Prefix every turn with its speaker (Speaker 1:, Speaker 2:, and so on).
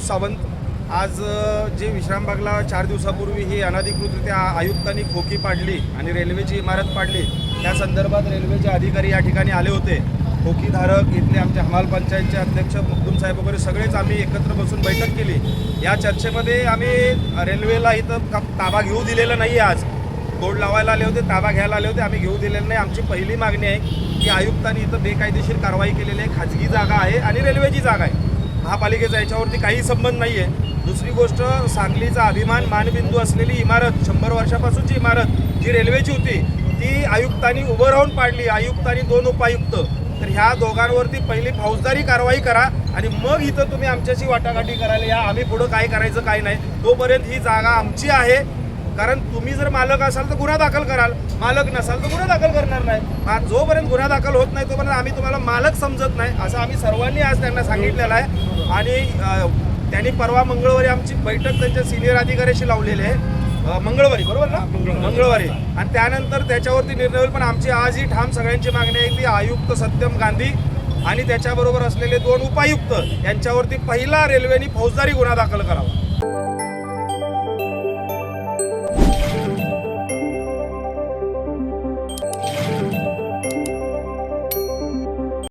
Speaker 1: सावंत। आज जे विश्रामबागला 4 दिवसापूर्वी ही अनधिकृतरित्या आयुक्तांनी खोकी पाडली आणि रेल्वेची इमारत पाडली, त्या संदर्भात रेल्वेचे अधिकारी या ठिकाणी आले होते। खोकीधारक इथले आमचे हमाल पंचायतचे अध्यक्ष मुक्दुम साहेब वगैरे सगळेच आम्ही एकत्र बसून बैठक केली। या चर्चेमध्ये आम्ही रेल्वेला इथं ताबा घेऊ दिलेला नाही। आज बोर्ड लावायला आले होते, ताबा घ्यायला आले होते, आम्ही घेऊ दिलेलं नाही। आमची पहिली मागणी आहे की आयुक्तांनी इथं बेकायदेशीर कारवाई केलेली आहे। खाजगी जागा आहे आणि रेल्वेची जागा आहे, महापालिकेचा याच्यावरती काही संबंध नाही आहे। दुसरी गोष्ट, सांगलीचा अभिमान मानबिंदू असलेली इमारत, 100 वर्षापासूनची इमारत जी रेल्वेची होती, ती आयुक्तांनी उभं राहून पाडली, आयुक्त आणि 2 उपायुक्त। तर ह्या दोघांवरती पहिली फौजदारी कारवाई करा आणि मग इथं तुम्ही आमच्याशी वाटाघाटी करायला या। आम्ही पुढं काय करायचं काय नाही, तोपर्यंत ही जागा आमची आहे। कारण तुम्ही जर मालक असाल तर गुन्हा दाखल कराल, मालक नसाल तर गुन्हा दाखल करणार नाही। जोपर्यंत गुन्हा दाखल होत नाही तोपर्यंत आम्ही तुम्हाला मालक समजत नाही, असं आम्ही सर्वांनी आज त्यांना सांगितलेलं आहे। आणि त्यांनी परवा मंगळवारी आमची बैठक त्यांच्या सिनियर अधिकाऱ्याशी लावलेली आहे, मंगळवारी, बरोबर ना, मंगळवारी। आणि त्यानंतर त्याच्यावरती निर्णय होईल। पण आमची आज ही ठाम सगळ्यांची मागणी आहे की आयुक्त सत्यम गांधी आणि त्याच्याबरोबर असलेले 2 उपायुक्त यांच्यावरती पहिला रेल्वेने फौजदारी गुन्हा दाखल करावा।